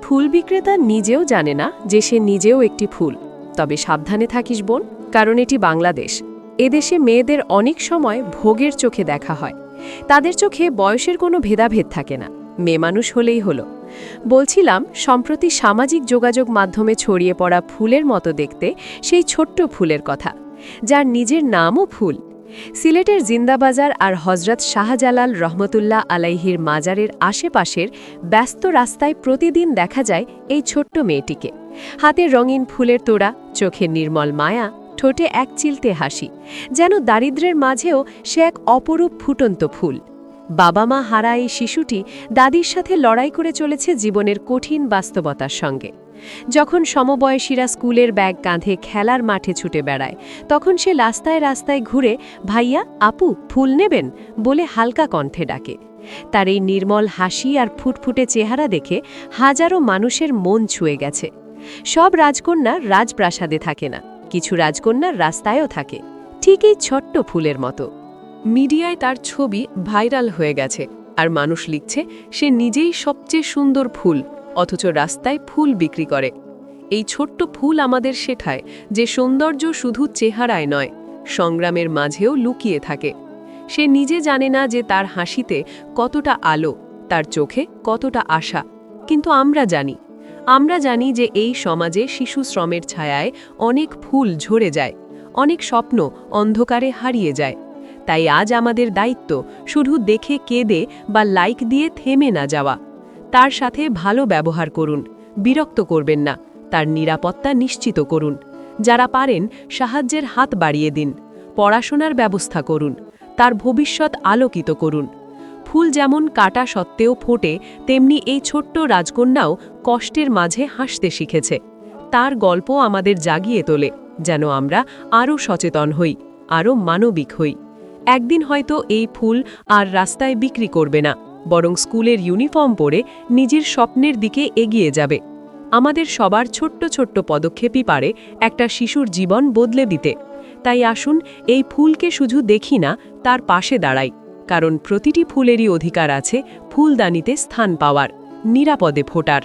ফুল বিক্রেতা নিজেও জানে না যে সে নিজেও একটি ফুল। তবে সাবধানে থাকিস বোন, কারণ এটি বাংলাদেশ। এদেশে মেয়েদের অনেক সময় ভোগের চোখে দেখা হয়। তাদের চোখে বয়সের কোনো ভেদাভেদ থাকে না, মেয়ে মানুষ হলেই হলো। বলছিলাম, সম্প্রতি সামাজিক যোগাযোগ মাধ্যমে ছড়িয়ে পড়া ফুলের মতো দেখতে সেই ছোট্ট ফুলের কথা, যার নিজের নামও ফুল। সিলেটের জিন্দাবাজার আর হজরত শাহজালাল রহমতুল্লাহ আলাইহির মাজারের আশেপাশের ব্যস্ত রাস্তায় প্রতিদিন দেখা যায় এই ছোট্ট মেয়েটিকে। হাতে রঙিন ফুলের তোড়া, চোখে নির্মল মায়া, ঠোঁটে এক চিলতে হাসি, যেন দারিদ্র্যের মাঝেও সে এক অপরূপ ফুটন্ত ফুল। বাবা মা হারা এই শিশুটি দাদির সাথে লড়াই করে চলেছে জীবনের কঠিন বাস্তবতার সঙ্গে। যখন সমবয়সীরা স্কুলের ব্যাগ কাঁধে খেলার মাঠে ছুটে বেড়ায়, তখন সে রাস্তায় রাস্তায় ঘুরে ভাইয়া, আপু, ফুল নেবেন বলে হালকা কণ্ঠে ডাকে। তার এই নির্মল হাসি আর ফুটফুটে চেহারা দেখে হাজারো মানুষের মন ছুঁয়ে গেছে। সব রাজকন্যা রাজপ্রাসাদে থাকে না, কিছু রাজকন্যার রাস্তায়ও থাকে, ঠিক এই ছোট্ট ফুলের মতো। মিডিয়ায় তার ছবি ভাইরাল হয়ে গেছে, আর মানুষ লিখছে সে নিজেই সবচেয়ে সুন্দর ফুল, অথচ রাস্তায় ফুল বিক্রি করে। এই ছোট্ট ফুল আমাদের শেখায় যে সৌন্দর্য শুধু চেহারায় নয়, সংগ্রামের মাঝেও লুকিয়ে থাকে। সে নিজে জানে না যে তার হাসিতে কতটা আলো, তার চোখে কতটা আশা, কিন্তু আমরা জানি যে এই সমাজে শিশু শ্রমের ছায়ায় অনেক ফুল ঝরে যায়, অনেক স্বপ্ন অন্ধকারে হারিয়ে যায়। তাই আজ আমাদের দায়িত্ব শুধু দেখে কেঁদে বা লাইক দিয়ে থেমে না যাওয়া। তার সাথে ভালো ব্যবহার করুন, বিরক্ত করবেন না, তার নিরাপত্তা নিশ্চিত করুন। যারা পারেন সাহায্যের হাত বাড়িয়ে দিন, পড়াশোনার ব্যবস্থা করুন, তার ভবিষ্যৎ আলোকিত করুন। ফুল যেমন কাটা সত্ত্বেও ফোটে, তেমনি এই ছোট্ট রাজকন্যাও কষ্টের মাঝে হাসতে শিখেছে। তার গল্প আমাদের জাগিয়ে তোলে, যেন আমরা আরও সচেতন হই, আরও মানবিক হই। একদিন হয়তো এই ফুল আর রাস্তায় বিক্রি করবে না, বরং স্কুলের ইউনিফর্ম পরে নিজের স্বপ্নের দিকে এগিয়ে যাবে। আমাদের সবার ছোট্ট ছোট্ট পদক্ষেপই পারে একটা শিশুর জীবন বদলে দিতে। তাই আসুন এই ফুলকে শুধু দেখি না, তার পাশে দাঁড়াই, কারণ প্রতিটি ফুলেরই অধিকার আছে ফুলদানিতে স্থান পাওয়ার, নিরাপদে ফোটার।